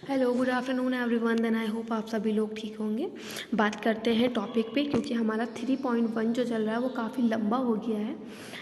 Hello, good afternoon everyone. Then I hope आप सभी लोग ठीक होंगे। बात करते हैं टॉपिक पे, क्योंकि हमारा 3.1 जो चल रहा है वो काफ़ी लंबा हो गया है,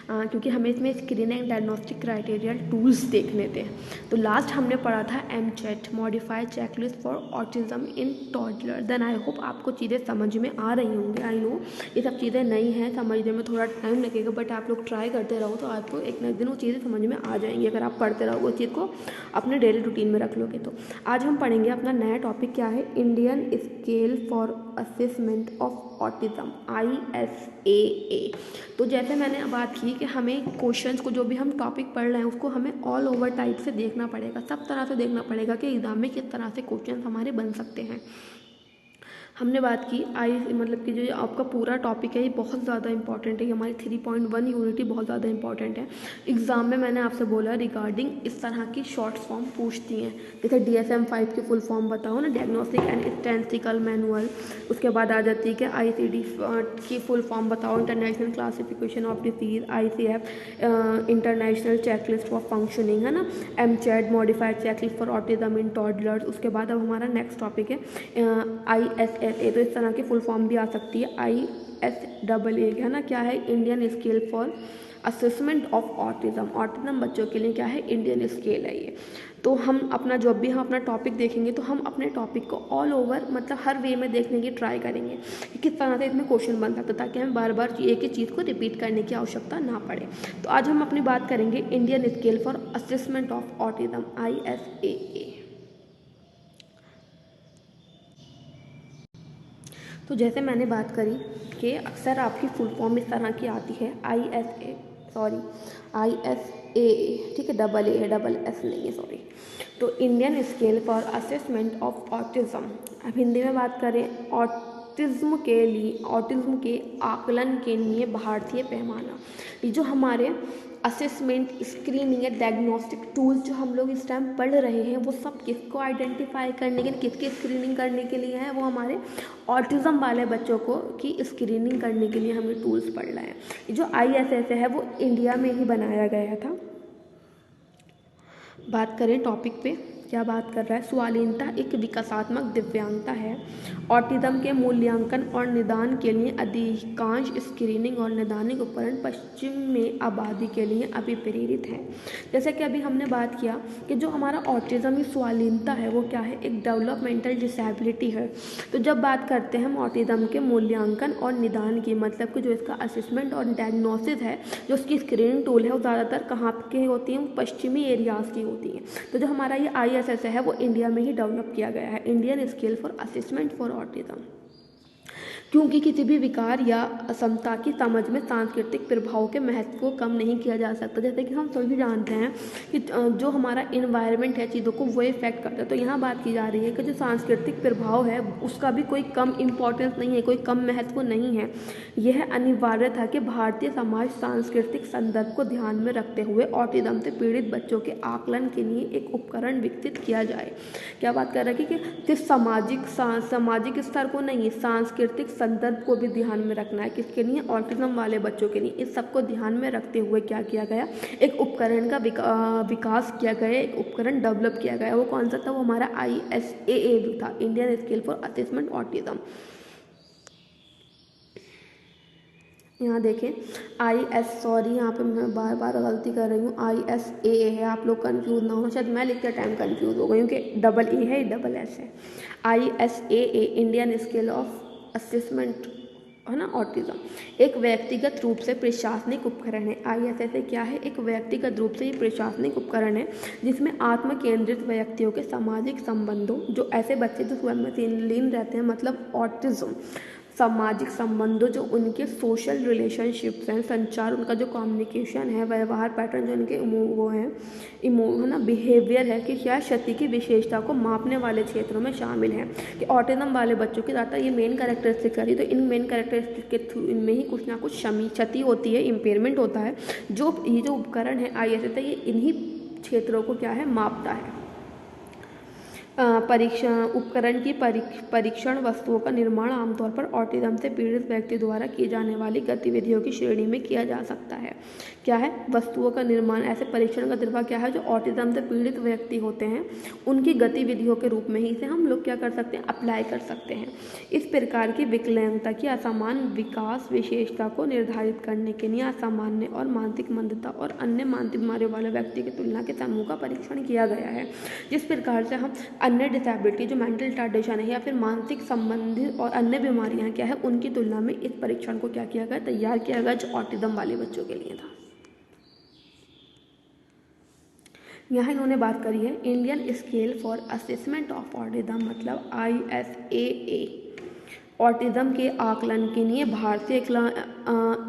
क्योंकि हमें इसमें screening and diagnostic criterial tools देखने थे। तो लास्ट हमने पढ़ा था MCHAT, modified checklist for autism in toddler. Then I hope आपको चीज़ें समझ में आ रही होंगी। आई नो ये सब चीज़ें नई हैं, समझने में थोड़ा टाइम लगेगा, बट आप लोग ट्राई करते रहो तो आपको एक ना एक दिन वो चीज़ें समझ में आ जाएंगी, अगर आप पढ़ते रहो उस चीज़ को अपने डेली रूटीन में रख लोगे तो। आज हम पढ़ेंगे अपना नया टॉपिक क्या है, Indian scale for assessment of autism, ISAA। तो जैसे मैंने बात की कि हमें क्वेश्चंस को, जो भी हम टॉपिक पढ़ रहे हैं उसको हमें ऑल ओवर टाइप से देखना पड़ेगा, सब तरह से देखना पड़ेगा कि एग्जाम में किस तरह से क्वेश्चन हमारे बन सकते हैं। हमने बात की मतलब कि जो आपका पूरा टॉपिक है ये बहुत ज़्यादा इंपॉर्टेंट है, हमारी 3.1 यूनिट बहुत ज़्यादा इंपॉर्टेंट है। एग्जाम में मैंने आपसे बोला रिगार्डिंग इस तरह की शॉर्ट फॉर्म पूछती हैं, जैसे DSM-5 की फुल फॉर्म बताओ ना, डायग्नोस्टिक एंड स्टैटिस्टिकल मैनुअल। उसके बाद आ जाती है कि ICD की फुल फॉर्म बताओ, international classification of disease, ICF international checklist for functioning, है ना, MCHAT modified checklist for autism in toddlers. उसके बाद अब हमारा नेक्स्ट टॉपिक है ISSA, तो इस तरह की फुल फॉर्म भी आ सकती है, ISAA, है ना, क्या है, Indian scale for assessment of autism. Autism बच्चों के लिए क्या है, इंडियन स्केल है ये। तो हम अपना जब भी हम अपना टॉपिक देखेंगे तो हम अपने टॉपिक को ऑल ओवर, मतलब हर वे में देखने की ट्राई करेंगे कि किस तरह से इसमें क्वेश्चन बन सकता है, ताकि हमें बार बार एक ही चीज़ को रिपीट करने की आवश्यकता ना पड़े। तो आज हम अपनी बात करेंगे Indian scale for assessment of autism, ISAA। तो जैसे मैंने बात करी कि अक्सर आपकी फुल फॉर्म इस तरह की आती है, ISAA, ठीक है, डबल ए है, डबल एस नहीं है, सॉरी। तो Indian scale for assessment of autism. अब हिंदी में बात करें, ऑटिज्म के आकलन के लिए भारतीय पैमाना। ये जो हमारे असेसमेंट, स्क्रीनिंग या डायग्नोस्टिक टूल्स जो हम लोग इस टाइम पढ़ रहे हैं, वो सब किसको आइडेंटिफाई करने के लिए, किसकी स्क्रीनिंग करने के लिए है, वो हमारे ऑटिज्म वाले बच्चों को की स्क्रीनिंग करने के लिए हमें टूल्स पढ़ रहे हैं। ये जो ISSA है वो इंडिया में ही बनाया गया था। बात करें टॉपिक पे, क्या बात कर रहा है, स्वालीनता एक विकासात्मक दिव्यांगता है। ऑटिज्म के मूल्यांकन और निदान के लिए अधिकांश स्क्रीनिंग और निदानिक उपकरण पश्चिम में आबादी के लिए अभिप्रेरित हैं। जैसे कि अभी हमने बात किया कि जो हमारा ऑटिज्म की स्वालीनता है वो क्या है, एक डेवलपमेंटल डिसेबिलिटी है। तो जब बात करते हैं हम ऑटिज्म के मूल्यांकन और निदान की, मतलब कि जो इसका असेसमेंट और डायग्नोसिस है, जो उसकी स्क्रीनिंग टूल है, वो ज़्यादातर कहाँ की होती हैं, पश्चिमी एरियाज़ की होती हैं। तो जो हमारा ये ISSA है वो इंडिया में ही डेवलप किया गया है, Indian scale for assessment for autism. क्योंकि किसी भी विकार या असमता की समझ में सांस्कृतिक प्रभाव के महत्व को कम नहीं किया जा सकता। जैसे कि हम सभी जानते हैं कि जो हमारा इन्वायरमेंट है चीज़ों को वो इफेक्ट करता है। तो यहाँ बात की जा रही है कि जो सांस्कृतिक प्रभाव है उसका भी कोई कम इम्पोर्टेंस नहीं है, कोई कम महत्व नहीं है। यह अनिवार्य था कि भारतीय समाज सांस्कृतिक संदर्भ को ध्यान में रखते हुए ऑटिज्म से पीड़ित बच्चों के आकलन के लिए एक उपकरण विकसित किया जाए। क्या बात कर रहा है कि सिर्फ सामाजिक स्तर को नहीं, सांस्कृतिक संदर्भ को भी ध्यान में रखना है, किसके लिए, ऑटिज्म वाले बच्चों के लिए। इस सबको ध्यान में रखते हुए क्या किया गया, एक उपकरण का विकास किया गया, एक उपकरण डेवलप किया गया। वो कौन सा था, वो हमारा ISAA भी था, Indian scale for assessment autism. यहाँ देखें सॉरी यहाँ पे मैं बार बार गलती कर रही हूँ, ISAA है, आप लोग कंफ्यूज ना हो, शायद मैं लिखते टाइम कंफ्यूज हो गई हूँ कि डबल ए है, डबल एस है। ISAA Indian scale of assessment, है ना, ऑटिज्म एक व्यक्तिगत रूप से प्रशासनिक उपकरण है। ISSA क्या है, एक व्यक्तिगत रूप से ये प्रशासनिक उपकरण है जिसमें आत्म केंद्रित व्यक्तियों के सामाजिक संबंधों, जो ऐसे बच्चे जो स्वयं में लीन रहते हैं, मतलब ऑटिज्म, सामाजिक संबंधों, जो उनके सोशल रिलेशनशिप्स हैं, संचार, उनका जो कम्युनिकेशन है, व्यवहार पैटर्न जो उनके वो हैं, है ना, बिहेवियर है, कि क्या क्षति की विशेषता को मापने वाले क्षेत्रों में शामिल हैं। कि ऑटिज्म वाले बच्चों की ज़्यादा ये मेन कैरेक्टरिस्टिक है, तो इन मेन कैरेक्टरिस्टिक के थ्रू इनमें ही कुछ ना कुछ क्षति होती है, इम्पेयरमेंट होता है। ये जो उपकरण है ISSA, ये इन्हीं क्षेत्रों को क्या है, मापता है। परीक्षण उपकरण की परीक्षण वस्तुओं का निर्माण आमतौर पर ऑटिज्म से पीड़ित व्यक्ति द्वारा की जाने वाली गतिविधियों की श्रेणी में किया जा सकता है। क्या है? वस्तुओं का निर्माण, ऐसे परीक्षण का तरीका क्या है? जो ऑटिज्म से पीड़ित व्यक्ति होते हैं उनकी गतिविधियों के रूप में ही इसे हम लोग क्या कर सकते हैं? अप्लाई कर सकते हैं। इस प्रकार की विकलांगता की असमान विकास विशेषता को निर्धारित करने के लिए असामान्य और मानसिक मंदता और अन्य मानसिक बीमारियों वाले व्यक्ति की तुलना के समूह का परीक्षण किया गया है। जिस प्रकार से हम अन्य डिसेबिलिटी जो मेंटल रिटार्डेशन है या फिर मानसिक संबंधित और अन्य बीमारियां क्या है उनकी तुलना में इस परीक्षण को क्या किया गया? तैयार किया गया, जो ऑटिज्म वाले बच्चों के लिए था। यहाँ इन्होंने बात करी है Indian scale for assessment of autism, मतलब ISAA। ऑटिज्म के आकलन के लिए भारतीय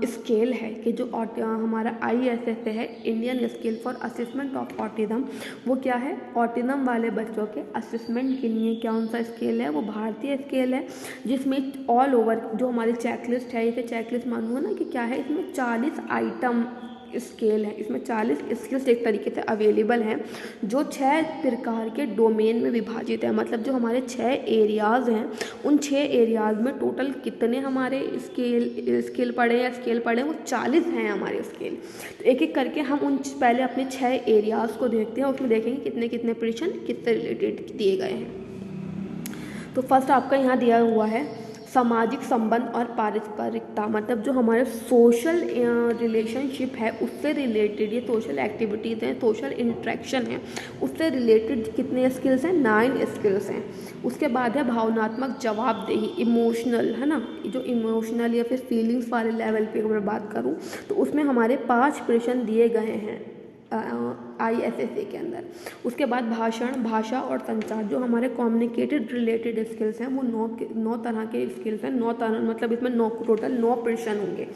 स्केल है कि जो हमारा ISS है, Indian scale for assessment of autism, वो क्या है? ऑटिज्म वाले बच्चों के असेसमेंट के लिए कौन सा स्केल है? वो भारतीय स्केल है, जिसमें ऑल ओवर जो हमारी चेकलिस्ट है, इसे चेकलिस्ट मानूंगा ना कि क्या है, इसमें 40 आइटम स्केल है, इसमें 40 स्किल्स एक तरीके से अवेलेबल हैं, जो 6 प्रकार के डोमेन में विभाजित है। मतलब जो हमारे 6 एरियाज़ हैं, उन 6 एरियाज़ में टोटल कितने हमारे स्केल पढ़े या स्केल पढ़े? वो 40 हैं हमारे स्केल। तो एक एक करके हम उन पहले अपने 6 एरियाज़ को देखते हैं, उसमें देखेंगे कितने कितने प्रश्न किससे रिलेटेड दिए गए हैं। तो फर्स्ट आपका यहाँ दिया हुआ है सामाजिक संबंध और पारस्परिकता, मतलब जो हमारे सोशल रिलेशनशिप है उससे रिलेटेड ये सोशल एक्टिविटीज़ हैं, सोशल इंट्रैक्शन है, उससे रिलेटेड कितने स्किल्स हैं? 9 स्किल्स हैं। उसके बाद है भावनात्मक जवाबदेही, इमोशनल, है ना, जो इमोशनल या फिर फीलिंग्स वाले लेवल पे अगर बात करूँ तो उसमें हमारे 5 प्रश्न दिए गए हैं ISSA के अंदर। उसके बाद भाषण, भाषा और संचार, जो हमारे कम्युनिकेटेड रिलेटेड स्किल्स हैं, वो 9 तरह के स्किल्स हैं। 9 तरह मतलब इसमें टोटल 9 प्रश्न होंगे।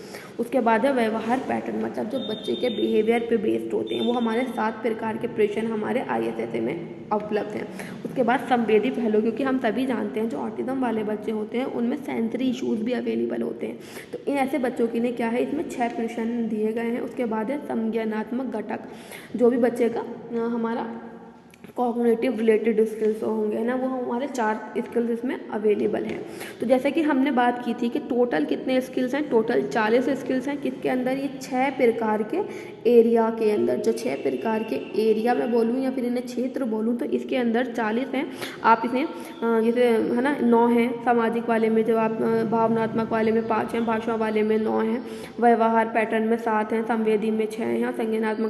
उसके बाद है व्यवहार पैटर्न, मतलब जो बच्चे के बिहेवियर पे बेस्ड होते हैं, वो हमारे 7 प्रकार के प्रश्न हमारे ISSA में उपलब्ध हैं। उसके बाद संवेदी पहलू, क्योंकि हम सभी जानते हैं जो ऑटिज्म वाले बच्चे होते हैं उनमें सेंसरी इश्यूज़ भी अवेलेबल होते हैं, तो इन ऐसे बच्चों के लिए क्या है, इसमें 6 प्रश्न दिए गए हैं। उसके बाद है संज्ञानात्मक घटक, जो भी बच्चे का हमारा कॉग्निटिव रिलेटेड स्किल्स होंगे ना, वो हमारे 4 स्किल्स इसमें अवेलेबल हैं। तो जैसे कि हमने बात की थी कि टोटल कितने स्किल्स हैं? टोटल 40 स्किल्स हैं। किसके अंदर? ये 6 प्रकार के एरिया के अंदर। जो 6 प्रकार के एरिया में बोलूँ या फिर इन्हें क्षेत्र बोलूँ तो इसके अंदर 40 हैं। आप इसे जैसे है ना 9 हैं, सामाजिक वाले में जब आप भावनात्मक वाले में 5 हैं, भाषा वाले में 9 हैं, व्यवहार पैटर्न में 7 हैं, संवेदी में 6 हैं, संज्ञानात्मक